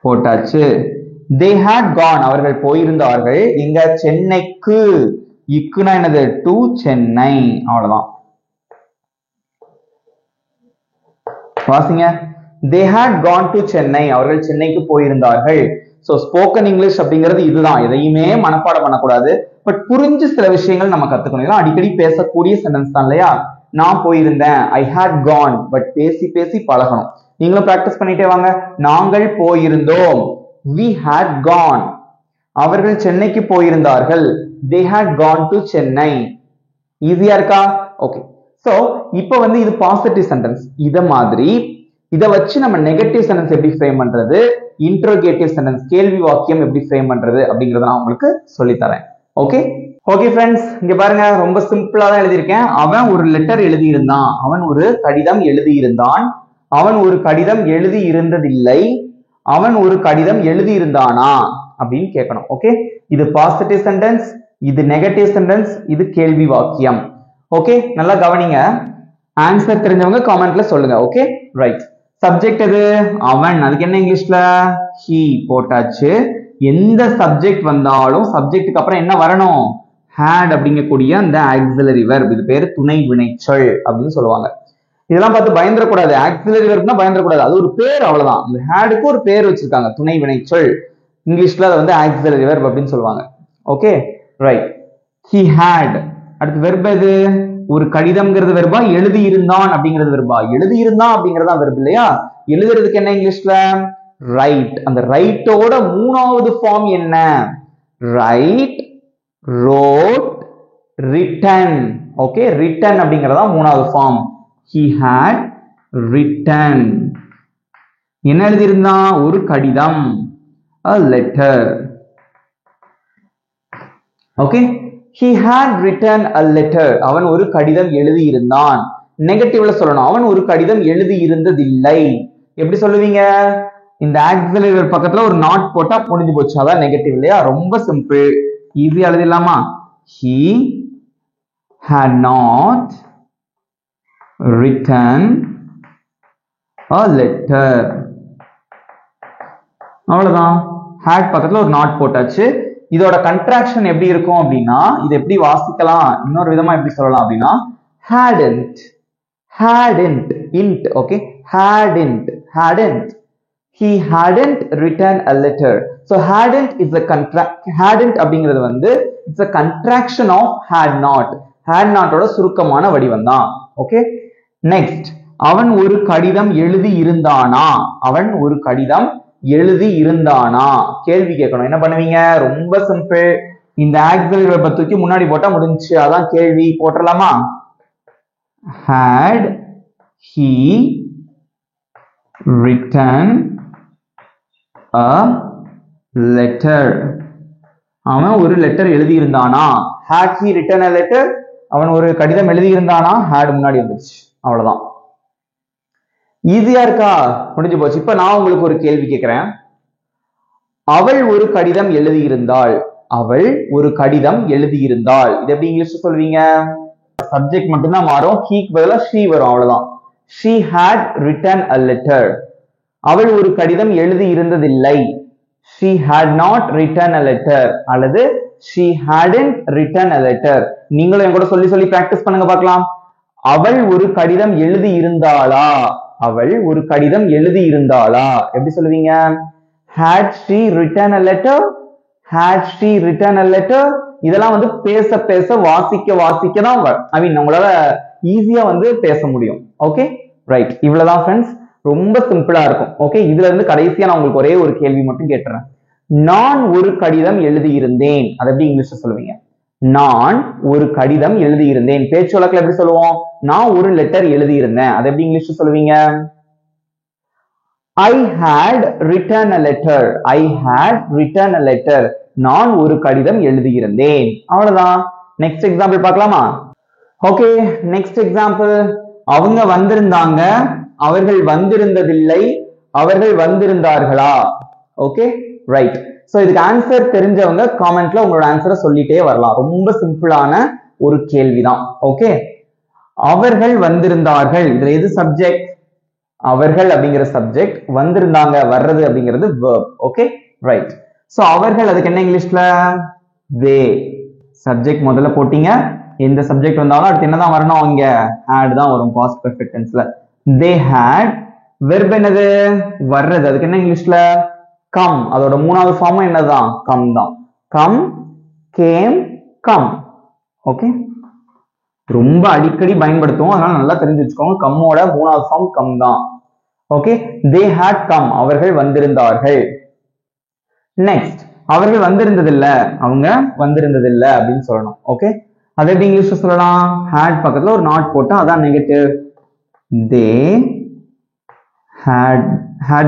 போட்டாச்சு. they had gone அவர்கள் போயிருந்தார்கள் எங்க சென்னைக்கு. இக்குனா என்னது? டு சென்னை. அவ்வளவுதான். வாசிங்க. they had gone to Chennai அவர்கள் சென்னைக்கு போயிருந்தார்கள். சோ ஸ்போக்கன் இங்கிலீஷ் அப்படிங்கிறது இதுதான். எதையுமே மனப்பாடம் பண்ணக்கூடாது, பட் புரிஞ்சு சில விஷயங்கள் நம்ம கத்துக்கணும். அடிக்கடி பேசக்கூடிய சென்டென்ஸ் தான் இல்லையா? நான் போயிருந்தேன், ஐ ஹேட் கான், பட் பேசி பேசி பழகணும். நீங்களும் பிராக்டிஸ் பண்ணிட்டே வாங்க. நாங்கள் போயிருந்தோம், we had gone. அவர்கள் சென்னைக்கு போயிருந்தார்கள், they had gone to Chennai. ஈஸியா இருக்கா? ஓகே. சோ இப்போ இது பாசிட்டிவ் சென்டென்ஸ். இத மாதிரி இத வச்சு நம்ம நெகட்டிவ் சென்டென்ஸ் எப்படி ஃப்ரேம் பண்றது, இன்ட்ரோகேட்டிவ் சென்டென்ஸ் கேள்வி வாக்கியம் எப்படி ஃப்ரேம் பண்றது அப்படிங்கறத நான் உங்களுக்கு சொல்லி தரேன். ஓகே ஓகே ஃப்ரெண்ட்ஸ், இங்க பாருங்க, ரொம்ப சிம்பிளா தான் எழுதியிருக்கேன். அவன் ஒரு லெட்டர் எழுதி இருந்தான், அவன் ஒரு கடிதம் எழுதி இருந்தான், அவன் ஒரு கடிதம் எழுதி இருந்ததில்லை, அவன் ஒரு கடிதம் எழுதி இருந்தானா அப்படின்னு கேட்கணும். ஓகே, இது பாசிட்டிவ் சென்டென்ஸ், இது நெகட்டிவ் சென்டென்ஸ், இது கேள்வி வாக்கியம். ஓகே, நல்லா கவனிங்க. ஆன்சர் தெரிஞ்சவங்க காமெண்ட்ல சொல்லுங்க. Okay right. சப்ஜெக்ட் எது? அவன். அதுக்கு என்ன இங்கிலீஷ்ல? he போட்டாச்சு. எந்த சப்ஜெக்ட் வந்தாலும் சப்ஜெக்ட்டுக்கு அப்புறம் என்ன வரணும்? had அப்படிங்கக்கூடிய அந்த ஆக்சிலரி வெர்ப். இது பேரு துணை வினைச்சொல் அப்படின்னு சொல்லுவாங்க. இதெல்லாம் பார்த்து பயந்துடக்கூடாது. ஆக்சிலரி வெர்ப்னா பயந்துடக்கூடாது, அது ஒரு பேர், அவ்வளவுதான். இந்த ஹேடுக்கு ஒரு பேர் வச்சிருக்காங்க, துணை வினைச்சொல். இங்கிலீஷ்ல அதை ஆக்சிலரி வெர்ப் அப்படின்னு சொல்லுவாங்க. Okay right. he had. அடுத்து வெர்ப் எது? ஒரு கடிதம்ங்கிறது வெர்பா, எழுதி இருந்தான் அப்படிங்கிறது வெர்பா. எழுதி இருந்தான் அப்படிங்கறதா வெர்ப் இல்லையா? எழுதுறதுக்கு என்ன இங்கிலீஷ்ல? ரைட். அந்த ரைட்டோட மூணாவது ஃபார்ம் என்ன? Write, wrote, written. Okay, written அப்படிங்கறதா மூணாவது ஃபார்ம். he had written. என்ன எழுதி இருந்தான்? ஒரு கடிதம், a letter. Okay, he had written a letter. அவன் ஒரு கடிதம் எழுதி இருந்தான். நெகட்டிவ்ல சொல்லணும், அவன் ஒரு கடிதம் எழுதி இருந்ததில்லை. எப்படி சொல்லுவீங்க? இந்த ஆக்சிலரி வெர்ப் பக்கத்துல ஒரு நாட் போட்டா முடிஞ்சு போச்சு, அதான் நெகட்டிவ் இல்லையா? ரொம்ப சிம்பிள், ஈஸியா எழுதிடலாமா? he had not written a letter. அவ்வளவுதான். had பக்கத்துல ஒரு நாட் போட்டாச்சு. இதோட கண்ட்ராக்ஷன் எப்படி இருக்கும் அப்படின்னா, இது எப்படி வாசிக்கலாம், இன்னொரு விதமா எப்படி சொல்லலாம் அப்படின்னா, hadn't, hadn't, int. okay, hadn't, hadn't, he hadn't written a letter. so hadn't is a hadn't அப்படிங்கிறது it's a contraction of had not. had not ஓட சுருக்கமான வடிவம் தான். Okay, next. அவன் ஒரு கடிதம் எழுதி இருந்தானா? அவன் ஒரு கடிதம் எழுதி இருந்தானா? கேள்வி கேட்கணும். என்ன பண்ணுவீங்க? ரொம்ப சிம்பிள், இந்த ஆக்சிலரி வெர்பை தூக்கி முன்னாடி போட்டா முடிஞ்சு, அதான் கேள்வி. போட்டுடலாமா? had he written a letter. அவன் ஒரு லெட்டர் எழுதி இருந்தானா? had he written a letter. அவன் ஒரு கடிதம் எழுதி இருந்தானா? had முன்னாடி வந்துருச்சு, அவ்வளவுதான். ஈஸியா இருக்கா? முடிஞ்சு போச்சு. இப்ப நான் உங்களுக்கு ஒரு கேள்வி கேட்கிறேன். அவள் ஒரு கடிதம் எழுதி இருந்தாள், அவள் ஒரு கடிதம் எழுதி இருந்தாள். இது எப்படி இங்கிலீஷ்ல சொல்வீங்க? சப்ஜெக்ட் மட்டும்தான் மாறும், ஹீக்கு பதிலா she வரும், அவ்வளவுதான். she had written a letter. அவள் ஒரு கடிதம் எழுதி இருந்ததில்லை, she had not written a letter. அல்லது she hadn't written a letter. நீங்களும் என் கூட சொல்லி சொல்லி பிராக்டிஸ் பண்ணுங்க பார்க்கலாம். அவள் ஒரு கடிதம் எழுதி இருந்தாளா? அவள் ஒரு கடிதம் எழுதி இருந்தாளா? எப்படி சொல்லுவீங்க? had she written a letter, had she written a letter. இதெல்லாம் பேச பேச வாசிக்க வாசிக்க தான் ஐ மீன் உங்களால ஈஸியா பேச முடியும். Okay right. இவ்வளவுதான் ஃப்ரெண்ட்ஸ், ரொம்ப சிம்பிளா இருக்கும். ஓகே, இதுல இருந்து கடைசியா நான் உங்களுக்கு ஒரே ஒரு கேள்வி மட்டும் கேட்டுறேன். நான் ஒரு கடிதம் எழுதி இருந்தேன், அதை எப்படி இங்கிலீஷ்ல சொல்லுவீங்க? நான் ஒரு கடிதம் எழுதி இருந்தேன். பேச்சு வழக்குல எப்படி சொல்லுவோம்? நான் ஒரு லெட்டர் எழுதி இருந்தேன், அதை எப்படி இங்கிலீஷ்ல சொல்லுவீங்க? I had written a letter. I had written a letter. நான் ஒரு கடிதம் எழுதி இருந்தேன். அவ்வளவுதான். நெக்ஸ்ட் எக்ஸாம்பிள் பார்க்கலாமா? Okay, next example. அவங்க வந்திருந்தாங்க, அவர்கள் வந்திருந்ததில்லை, அவர்கள் வந்திருந்தார்களா? Okay right. சோ இதுக்கு ஆன்சர் தெரிஞ்சவங்க காமெண்ட்ல உங்களோட ஆன்சரை சொல்லிட்டே வரலாம். ரொம்ப சிம்பிளான ஒரு கேள்விதான். ஓகே, அவர்கள் வந்திருந்தார்கள், இதுல எது சப்ஜெக்ட்? அவர்கள் அப்படிங்கிற சப்ஜெக்ட், வந்திருந்தாங்க வர்றது அப்படிங்கிறது verb. Okay right. சோ அவர்கள் அதுக்கு என்ன இங்கிலீஷ்ல? they. சப்ஜெக்ட் முதல்ல போட்டீங்க, எந்த சப்ஜெக்ட் வந்தாலும் அடுத்து என்னதான் வரணும்? இங்க had தான் வரும் past perfect tenseல. they had. verb என்னது? வர்றது, அதுக்கு என்ன இங்கிலீஷ்ல? come. அதோட மூணாவது ஃபார்மும் என்னதான்? come தான். come, came, come. ஓகே, ரொம்ப அடிக்கடி பயன்படுத்துவோம், அதனால நல்லா தெரிஞ்சு வச்சுக்கோங்க. கம்மோட மூணாவது ஃபார்ம் கம் தான். Okay, they had come. அவர்கள் வந்திருந்தார்கள். நெக்ஸ்ட், அவர்கள் வந்திருந்ததில்ல, அவங்க வந்திருந்ததில்ல அப்படின்னு சொல்லணும். ஓகே, அதை எப்படி இங்கிலீஷ்ல சொல்லலாம்? had பக்கத்துல ஒரு நாட் போட்டா அதான் நெகட்டிவ். they had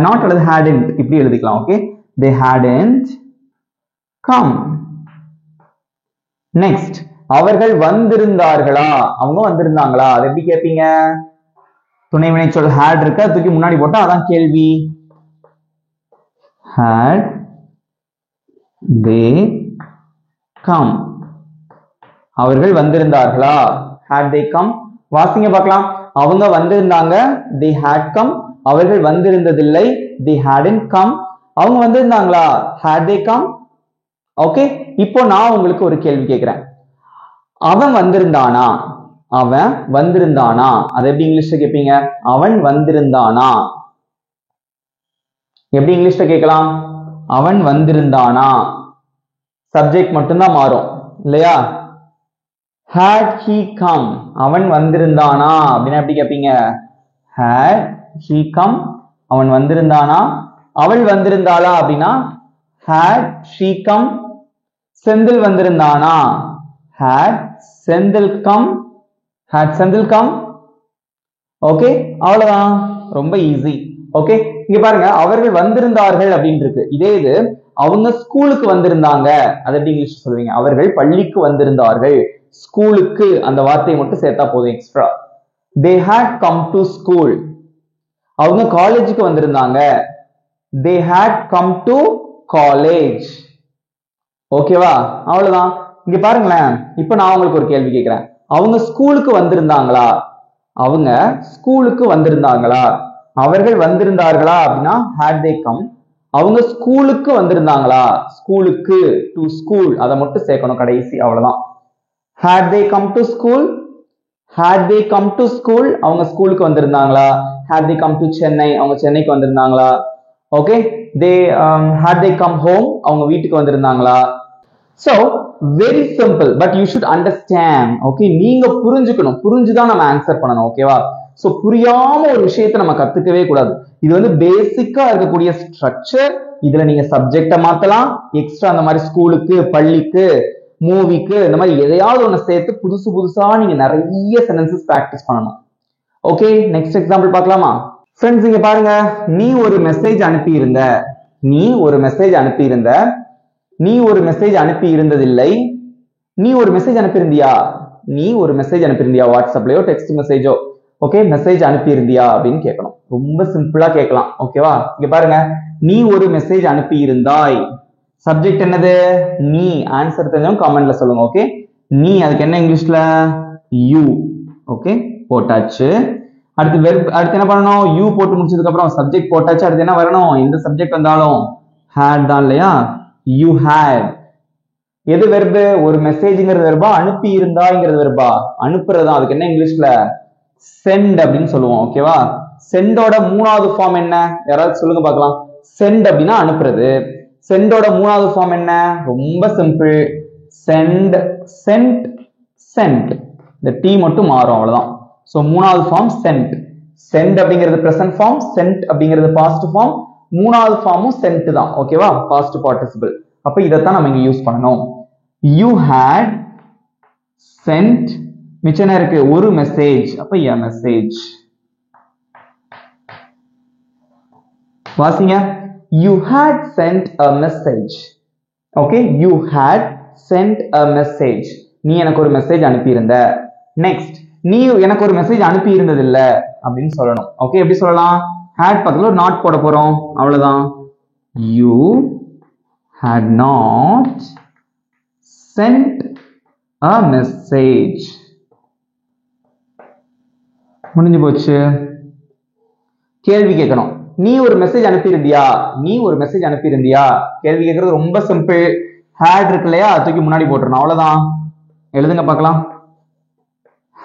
not அல்லது hadn't இப்படி எழுதிக்கலாம். Okay, they hadn't come. Next, அவர்கள் வந்திருந்தார்களா, அவங்க வந்திருந்தாங்களா, அதை எப்படி கேட்பீங்க? துணை வினை சொல் had இருக்க தூக்கி முன்னாடி போட்டா அதான் கேள்வி. had they come. அவர்கள் வந்திருந்தார்களா, had they come. வாசிங்க பார்க்கலாம். அவங்க வந்திருந்தாங்க, they had come. அவர்கள் வந்திருந்ததில்லை, they hadn't come. அவங்க வந்திருந்தாங்களா, had they come. ஓகே, இப்போ நான் உங்களுக்கு ஒரு கேள்வி கேட்கிறேன். அவன் வந்திருந்தானா, அவன் வந்திருந்தானா, அதை எப்படி இங்கிலீஷ்ல கேட்பீங்க? அவன் வந்திருந்தானா. எப்படி இங்கிலீஷ்ல கேட்கலாம்? அவன் வந்திருந்தானா. சப்ஜெக்ட் மட்டும்தான் மாறும் இல்லையா? had he come. அவன் வந்திருந்தானா அப்படின்னா எப்படி கேட்பீங்க? had he come. அவன் வந்திருந்தானா. அவள் வந்திருந்தாளா அப்படின்னா had she come. செந்தில் வந்திருந்தானா, had Senthil come. had Senthil come. Okay, அவ்வளவுதான், ரொம்ப ஈஸி. ஓகே, இங்க பாருங்க, அவர்கள் வந்திருந்தார்கள் அப்படின்னு இருக்கு. இதே இது அவங்க ஸ்கூலுக்கு வந்திருந்தாங்க, அதை எப்படி இங்கிலீஷ் சொல்லுவீங்க? அவர்கள் பள்ளிக்கு வந்திருந்தார்கள். ஸ்கூலுக்கு அந்த வார்த்தையை மட்டும் சேர்த்தா போதும் extra. they had come to school. அவங்க காலேஜுக்கு வந்திருந்தாங்க, they had come to college. ஓகேவா, அவ்வளவுதான். இங்க பாருங்களேன், இப்ப நான் உங்களுக்கு ஒரு கேள்வி கேட்கிறேன். அவங்க ஸ்கூலுக்கு வந்திருந்தாங்களா, அவங்க ஸ்கூலுக்கு வந்திருந்தாங்களா. அவர்கள் வந்திருந்தார்களா அப்படின்னா had they come. அவங்க ஸ்கூலுக்கு வந்திருந்தாங்களா, ஸ்கூலுக்கு, டு ஸ்கூல் அதை மட்டும் சேர்க்கணும் கடைசி, அவ்வளவுதான். had they come to school. had they come to school. அவங்க ஸ்கூலுக்கு வந்திருந்தாங்களா. had they come to Chennai. அவங்க சென்னைக்கு வந்திருந்தாங்களா. Okay, they had they come home. அவங்க வீட்டுக்கு வந்திருந்தாங்களா. so very simple, but you should understand. Okay, நீங்க புரிஞ்சுக்கணும், புரிஞ்சுதான் நம்ம ஆன்சர் பண்ணணும். ஓகேவா? சோ புரியாம ஒரு விஷயத்தை நம்ம கத்துக்கவே கூடாது. இது வந்து பேசிக்கா இருக்கக்கூடிய ஸ்ட்ரக்சர். இதுல நீங்க சப்ஜெக்ட மாத்தலாம், எக்ஸ்ட்ரா அந்த மாதிரி ஸ்கூலுக்கு, பள்ளிக்கு, மூவிக்கு, இந்த மாதிரி எதையாவது ஒண்ணு சேர்த்து புதுசு புதுசா நீங்க நிறைய சென்டென்சஸ் பிராக்டிஸ் பண்ணணும். ஓகே, நெக்ஸ்ட் எக்ஸாம்பிள் பார்க்கலாமா? ஃப்ரெண்ட்ஸ், இங்க பாருங்க, நீ ஒரு மெசேஜ் அனுப்பி இருந்த, நீ ஒரு மெசேஜ் அனுப்பி இருந்த, நீ ஒரு மெசேஜ் அனுப்பி இருந்ததில்லை. நீ ஒரு மெசேஜ் அனுப்பியிருந்தியா, நீ ஒரு மெசேஜ் அனுப்பியிருந்தியா, வாட்ஸ்அப்லயோ டெக்ஸ்ட் மெசேஜோ. ஓகே, மெசேஜ் அனுப்பி இருந்தியா அப்படின்னு கேட்கணும். ரொம்ப சிம்பிளா கேட்கலாம். ஓகேவா? இங்க பாருங்க, நீ ஒரு மெசேஜ் அனுப்பி இருந்தாய். சப்ஜெக்ட் என்னது? நீ. ஆன்சர் தெரிஞ்சவங்க கமெண்ட்ல சொல்லுங்க. ஓகே, நீ, அதுக்கு என்ன இங்கிலீஷ்ல? யூ. ஓகே, போட்டாச்சு. அடுத்து வெர்ப், அடுத்து என்ன பண்ணணும்? யூ போட்டு முடிச்சதுக்கு அப்புறம் சப்ஜெக்ட் போட்டாச்சு. அடுத்து என்ன வரணும்? எந்த சப்ஜெக்ட் வந்தாலும் had தான் இல்லையா? you had. எது வெர்பு? ஒரு மெசேஜ்ங்கிறது வெர்பா, அனுப்பி இருந்தாய்ங்கிறது வெர்பா? அனுப்புறதா. அதுக்கு என்ன இங்கிலீஷ்ல? சென்ட் அப்படின்னு சொல்லுவோம். ஓகேவா? சென்டோட மூணாவது ஃபார்ம் என்ன? யாராவது சொல்லுங்க பார்க்கலாம். சென்ட் அப்படின்னா அனுப்புறது. சென்டோட மூணாவது ஃபார்ம் என்ன? ரொம்ப சிம்பிள், சென்ட், சென்ட், சென்ட். இந்த டி மட்டும் மாறும், அவ்வளவுதான். சோ மூணாவது ஃபார்ம் சென்ட். சென்ட் அப்படிங்கிறது பிரசன்ட் ஃபார்ம், சென்ட் அப்படிங்கிறது பாஸ்ட் ஃபார்ம். மூணாவது ஃபார்மும் சென்ட் தான். ஓகேவா? Past participle. அப்ப இதைத்தான் நம்ம இங்க யூஸ் பண்ணணும். you had sent, மிச்சம் என்ன இருக்கு? ஒரு மெசேஜ். அப்ப a message. வாசிங்க, you had sent a message. Okay, you had sent a message. நீ எனக்கு ஒரு மெசேஜ் அனுப்பி இருந்த. நெக்ஸ்ட், நீ எனக்கு ஒரு மெசேஜ் அனுப்பி இருந்தது இல்ல அப்படின்னு சொல்லணும். ஓகே, எப்படி சொல்லலாம்? had பக்கத்துல ஒரு நாட் போட போறோம், அவ்வளவுதான். you had not sent a message. முடிஞ்சு போச்சு. கேள்வி கேட்கணும். நீ ஒரு மெசேஜ் அனுப்பியிருந்தியா? நீ ஒரு மெசேஜ் அனுப்பியிருந்தியா? கேள்வி கேட்கறது ரொம்ப சிம்பிள். had இருக்கு இல்லையா, தூக்கி முன்னாடி போட்டுறணும். அவ்வளவுதான். எழுதுங்க பார்க்கலாம்.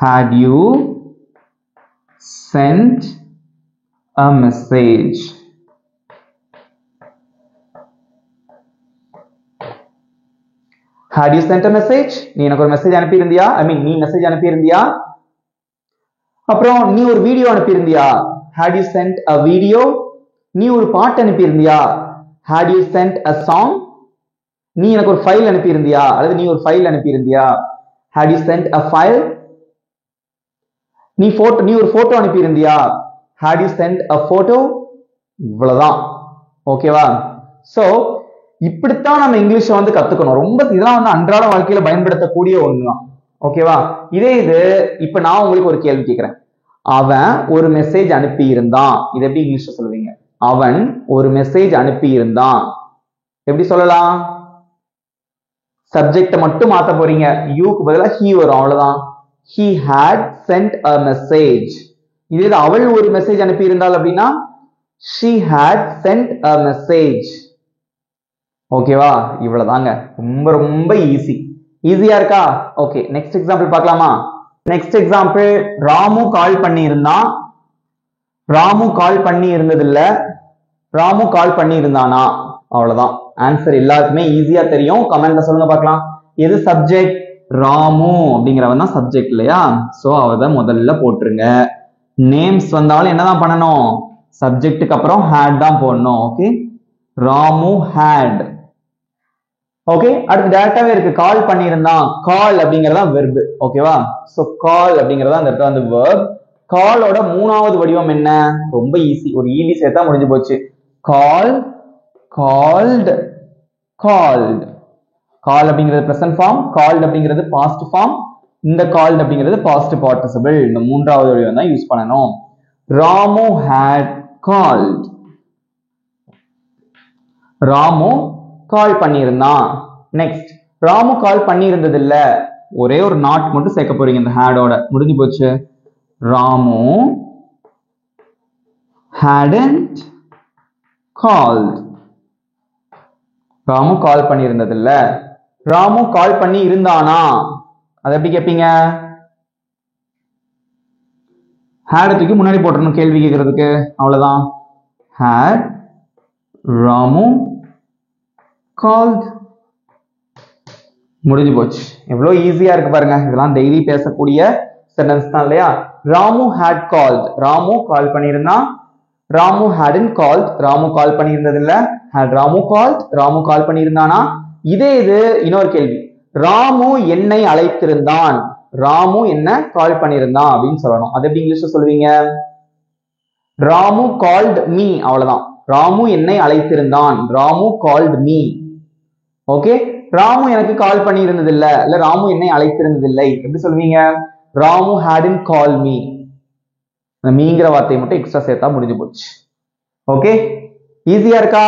Had you sent a message? Had you sent a message? நீ எனக்கு ஒரு மெசேஜ் அனுப்பியிருந்தியா? நீ மெசேஜ் அனுப்பியிருந்தியா? அப்புறம் நீ ஒரு video அனுப்பியிருந்தியா? Had you sent a video? நீ ஒரு பாட்டு அனுப்பியிருந்தியா? Had you sent a song? நீ எனக்கு ஒரு ஃபைல் அனுப்பியிருந்தியா? அல்லது நீ ஒரு ஃபைல் அனுப்பியிருந்தியா? Had you sent a file? நீ ஒரு போட்டோ அனுப்பியிருந்தியா? Had you sent a photo? இவ்வளவுதான். ஓகேவா? சோ இப்படித்தான் நம்ம இங்கிலீஷை வந்து கத்துக்கணும். ரொம்ப இதெல்லாம் வந்து அன்றாட வாழ்க்கையில பயன்படுத்தக்கூடிய ஒண்ணுதான். ஓகேவா? இது இப்ப நான் உங்களுக்கு ஒரு கேள்வி கேட்கிறேன். அவன் ஒரு மெசேஜ் அனுப்பி இருந்தான். இது எப்படி இங்கிலீஷ்ல சொல்லுவீங்க? அவன் ஒரு மெசேஜ் அனுப்பி இருந்தான். எப்படி சொல்லலாம்? சப்ஜெக்ட மட்டும் மாத்த போறீங்க. யூக்கு பதிலா he வரும். அவ்வளவுதான். He had sent a message. இதே அவள் ஒரு மெசேஜ் அனுப்பி இருந்தாள் அப்படின்னா she had sent a message. ஓகேவா? இவ்வளவுதாங்க. ரொம்ப ரொம்ப ஈஸியா இருக்கா? ஓகே, நெக்ஸ்ட் எக்ஸாம்பிள் பார்க்கலாமா? நெக்ஸ்ட் எக்ஸாம்பிள், ராமு கால் பண்ணி இருந்தான். ராமு கால் பண்ணி இருந்தது இல்ல, ராமு கால் பண்ணி இருந்தானா? அவ்வளவுதான். ஆன்சர் எல்லாருக்குமே ஈஸியா தெரியும். கமெண்ட்ல சொல்லுங்க பார்க்கலாம். எது சப்ஜெக்ட்? ராமு அப்படிங்கிறவன் தான் சப்ஜெக்ட் இல்லையா? சோ அவத முதல்ல போட்டுருங்க. நேம்ஸ் வந்தாலும் என்னதான் பண்ணணும்? சப்ஜெக்ட்டுக்கு அப்புறம் had தான் போடணும். Okay, Ramu had. ஓகே, அடுத்து டைரக்டாவே இருக்கு. கால் பண்ணியிருந்தான். கால் அப்படிங்கறதா வெர்ப். ஓகேவா? சோ கால் அப்படிங்கறதா அந்த இடத்துல வந்து வெர்ப். காலோட மூணாவது வடிவம் என்ன? ரொம்ப ஈஸி. ஒரு ஈடி சேர்த்தா முடிஞ்சு போச்சு. கால், கால்ட், கால்ட். கால் அப்படிங்கிறது பிரசன்ட் ஃபார்ம், கால்ட் அப்படிங்கிறது பாஸ்ட் ஃபார்ம், இந்த கால்ட் அப்படிங்கிறது பாஸ்ட் பார்ட்டிசிபிள். இந்த மூன்றாவது வடிவம் தான் யூஸ் பண்ணணும். Ramu had called. Ramu call பண்ணியிருந்தான். நெக்ஸ்ட், ராமு கால் பண்ணி இருந்தது இல்ல, ஒரே ஒரு நாட் மட்டும் சேர்க்க போறீங்க இந்த ஹேடோட. முடிஞ்சு போச்சு. Ramu hadn't called. Ramu call பண்ணி இருந்தது இல்ல. ராமு கால் பண்ணி இருந்தானா? அது எப்படி கேட்பீங்க? had தூக்கி முன்னாடி போட்டுறணும் கேள்வி கேட்கறதுக்கு. அவ்வளவுதான். had Ramu called. முடிஞ்சு போச்சு. எவ்வளவு ஈஸியா இருக்கு பாருங்க. இதெல்லாம் டெய்லி பேசக்கூடிய சென்டென்ஸ் தான் இல்லையா? Ramu had called. Ramu call பண்ணியிருந்தான். Ramu hadn't called. Ramu கால் பண்ணியிருந்தது இல்ல. had Ramu called. ராமு கால் பண்ணியிருந்தானா? இதே இது இன்னொரு கேள்வி. ராமு என்னை அழைத்திருந்தான். ராமு என்ன கால் பண்ணியிருந்தான் அப்படின்னு சொல்லணும். அது எப்படி இங்கிலீஷ்ல சொல்லுவீங்க? Ramu called me. அவ்வளவுதான். ராமு என்னை அழைத்திருந்தான். Ramu called me. Okay, Ramu எனக்கு கால் பண்ணி இருந்தது இல்ல, ராமு என்னை அழைத்திருந்தது இல்லை. எப்படி சொல்லுவீங்க? Ramu hadn't called me. மீங்கிற வார்த்தையை மட்டும் எக்ஸ்ட்ரா சேர்த்தா முடிஞ்சு போச்சு. ஓகே, ஈஸியா இருக்கா?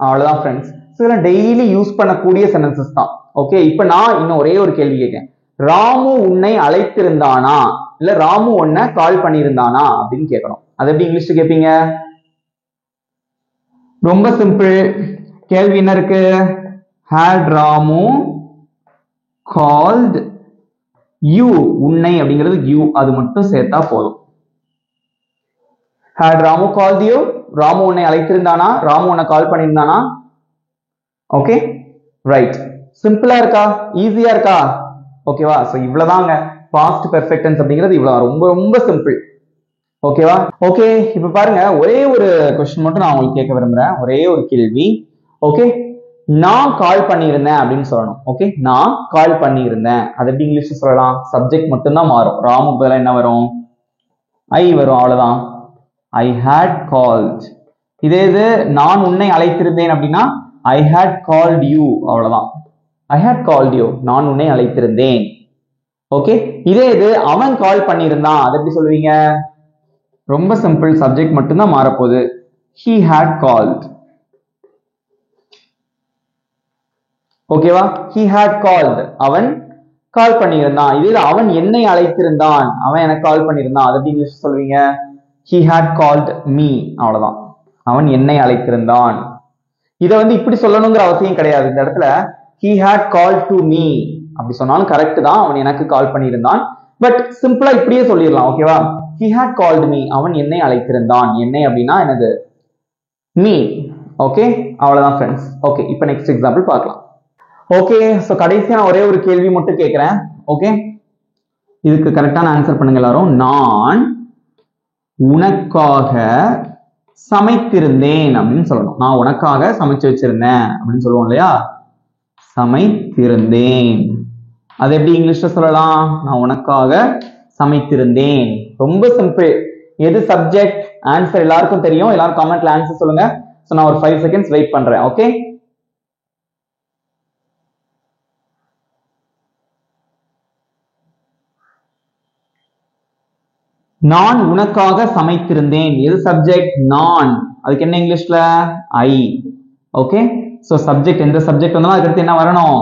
அவ்வளவுதான் ஃப்ரெண்ட்ஸ். இதெல்லாம் டெய்லி யூஸ் பண்ணக்கூடிய சென்டென்சஸ் தான். ஓகே, இப்ப நான் இன்னும் ஒரே ஒரு கேள்வி கேட்கிறேன். ராமு உன்னை அழைத்திருந்தானா, இல்ல ராமு உன்னை கால் பண்ணியிருந்தானா அப்படின்னு கேட்கணும். அது எப்படி இங்கிலீஷ்ல கேட்பீங்க? ரொம்ப சிம்பிள். கேள்வி என்ன இருக்கு? had Ramu called you. உன்னை அப்படிங்கிறது you, அது மட்டும் சேர்த்தா போதும். had Ramu called you. Ramu உன்னை அழைத்திருந்தானா? ராமு உன்னை கால் பண்ணியிருந்தானா? Okay, right. சிம்பிளா இருக்கா? ஈஸியா இருக்கா? ஓகேவா? சோ இவ்வளவுதாங்க பாஸ்ட் பெர்ஃபெக்ட் டென்ஸ் அப்படிங்கிறது. இவ்வளவு ரொம்ப ரொம்ப சிம்பிள். ஓகேவா? ஓகே, இப்ப பாருங்க, ஒரே ஒரு क्वेश्चन மட்டும் நான் உங்களுக்கு கேட்க விரும்புறேன். ஒரே ஒரு கேள்வி. ஓகே, நான் கால் பண்ணியிருந்தேன் அப்படின்னு சொல்லணும். ஓகே, நான் கால் பண்ணியிருந்தேன். அது எப்படி இங்கிலீஷ்ல சொல்லலாம்? சப்ஜெக்ட் மட்டும் தான் மாறும். ராமுக்கு பதிலா என்ன வரும்? ஐ வரும். அவ்வளவுதான். I had called. இதே இது நான் உன்னை அழைத்திருந்தேன் அப்படின்னா I had called you. அவ்வளவுதான். I had called you. நான் உன்னை அழைத்திருந்தேன். ஓகே, இதே இது அவன் கால் பண்ணியிருந்தான். அது எப்படி சொல்லுவீங்க? ரொம்ப சிம்பிள். சப்ஜெக்ட் மட்டும் தான் மாறப்போகுது. He had called. ஓகேவா? He had called. அவன் கால் பண்ணியிருந்தான். இது அவன் என்னை அழைத்திருந்தான், அவன் எனக்கு கால் பண்ணியிருந்தான். அது எப்படி இங்கிலீஷ் சொல்வீங்க? he had called me. அவ்வளவுதான், அவன் என்னை அழைத்திருந்தான். இதை வந்து இப்படி சொல்லணுங்கிற அவசியம் கிடையாது. இந்த இடத்துல he had called to me அப்படி சொன்னாலும் கரெக்ட் தான், அவன் எனக்கு கால் பண்ணியிருந்தான். பட் சிம்பிளா இப்படியே சொல்லிடலாம். ஓகேவா? he had called me, அவன் என்னை அழைத்திருந்தான். என்னை அப்படின்னா எனது me. ஓகே, அவ்வளவுதான் ஃப்ரெண்ட்ஸ். ஓகே, இப்போ நெக்ஸ்ட் எக்ஸாம்பிள் பார்க்கலாம். ஓகே, ஸோ கடைசியா நான் ஒரே ஒரு கேள்வி மட்டும் கேட்கிறேன். ஓகே, இதுக்கு கரெக்டான ஆன்சர் பண்ணுங்க எல்லாரும். நான் உனக்காக சமைத்திருந்தேன் அப்படின்னு சொல்லணும். நான் உனக்காக சமைச்சு வச்சிருந்தேன் அப்படின்னு சொல்லுவோம் இல்லையா? சமைத்திருந்தேன், அது எப்படி இங்கிலீஷ்ல சொல்லலாம்? நான் உனக்காக சமைத்திருந்தேன். ரொம்ப சிம்பிள். எது சப்ஜெக்ட்? ஆன்சர் எல்லாருக்கும் தெரியும். எல்லாரும் காமெண்ட்ல ஆன்சர் சொல்லுங்க. சோ நான் ஒரு 5 செகண்ட்ஸ் வெயிட் பண்றேன். ஓகே, நான் உனக்காக சமைத்திருந்தேன். எது சப்ஜெக்ட்? நான். அதுக்கு என்ன இங்கிலீஷ்ல? ஐ. ஓகே, சோ சப்ஜெக்ட் எந்த சப்ஜெக்ட் வந்தாலும் அதுக்கு அடுத்து என்ன வரணும்?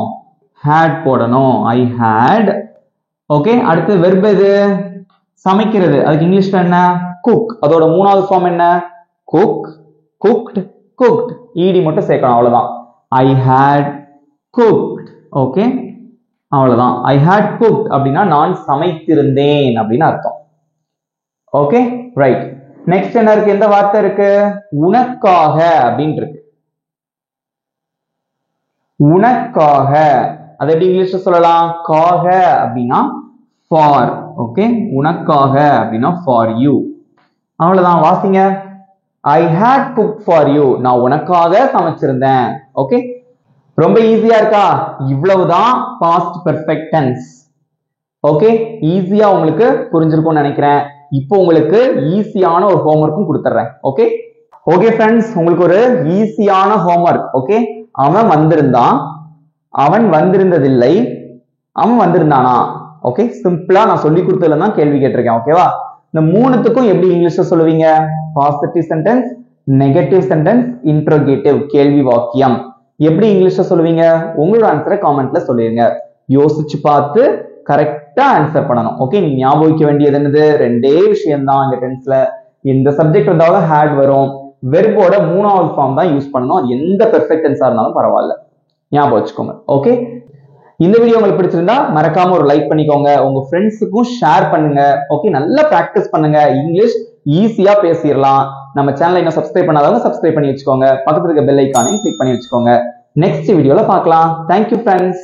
had போடணும். ஐ had. ஓகே, அடுத்து வெர்ப் எது? சமைக்கிறது. அதுக்கு இங்கிலீஷ்ல என்ன? குக். அதோட மூணாவது ஃபார்ம் என்ன? Cook, cooked, cooked. ed மட்டும் சேர்க்கணும், அவ்வளவுதான். ஐ had cooked. ஓகே, அவ்வளவுதான். ஐ had cooked அப்படின்னா நான் சமைத்திருந்தேன் அப்படின்னு அர்த்தம். Okay, right. நெக்ஸ்ட் என்ன இருக்கு? எந்த வார்த்தை இருக்கு? உனக்காக அப்படின்னு இருக்கு. உனக்காக, அது எப்படி இங்கிலீஷ்ல சொல்லலாம்? காக அப்படின்னா ஃபார். ஓகே, உனக்காக அப்படின்னா ஃபார் யூ. அவ்வளவுதான், வாசிங்க. ஐ had cooked for you, நான் உனக்காக சமைச்சிருந்தேன். ஓகே, ரொம்ப ஈஸியா இருக்கா? இவ்வளவுதான் பாஸ்ட் பெர்ஃபெக்ட் டென்ஸ். ஓகே, ஈஸியா உங்களுக்கு புரிஞ்சிருக்கும்னு நினைக்கிறேன். இப்போ உங்களுக்கு ஈஸியான ஒரு ஹோம்வொர்க்கும் கொடுத்துறேன். ஓகே ஓகே ஃப்ரெண்ட்ஸ், உங்களுக்கு ஒரு ஈஸியான ஹோம்வொர்க். ஓகே, அவன் வந்திருந்தான், அவன் வந்திருந்ததில்லை, அவன் வந்திருந்தானா. ஓகே, சிம்பிளா நான் சொல்லி கொடுத்ததுல தான் கேள்வி கேட்டிருக்கேன். ஓகேவா? இந்த மூணுத்துக்கும் எப்படி இங்கிலீஷ்ல சொல்லுவீங்க? Positive sentence, negative sentence, interrogative கேள்வி வாக்கியம். எப்படி இங்கிலீஷ்ல சொல்லுவீங்க? உங்களோட ஆன்சரை காமெண்ட்ல சொல்லிருங்க. யோசிச்சு பார்த்து கரெக்டா ஆன்சர் பண்ணணும். ஓகே, நீங்க ஞாபகம் வைக்க வேண்டியது என்னது? ரெண்டே விஷயம் தான் இந்த டென்ஸ்ல. எந்த சப்ஜெக்ட் வந்தாலும் ஹேட் வரும். வெர்போட மூணாவது ஃபார்ம் தான் யூஸ் பண்ணணும். அது எந்த பெர்ஃபெக்ட் டென்ஸா இருந்தாலும் பரவாயில்ல, ஞாபகம் வச்சுக்கோங்க. ஓகே, இந்த வீடியோ உங்களுக்கு பிடிச்சிருந்தா மறக்காம ஒரு லைக் பண்ணிக்கோங்க, உங்க ஃப்ரெண்ட்ஸுக்கும் ஷேர் பண்ணுங்க. ஓகே, நல்லா பிராக்டிஸ் பண்ணுங்க. இங்கிலீஷ் ஈஸியா பேசிடலாம். நம்ம சேனலை இன்னும் சப்ஸ்கிரைப் பண்ணாதவங்க சப்ஸ்கிரைப் பண்ணி வச்சுக்கோங்க. பக்கத்துல இருக்க பெல் ஐக்கானையும் கிளிக் பண்ணி வச்சுக்கோங்க. நெக்ஸ்ட் வீடியோல பார்க்கலாம். Thank you friends.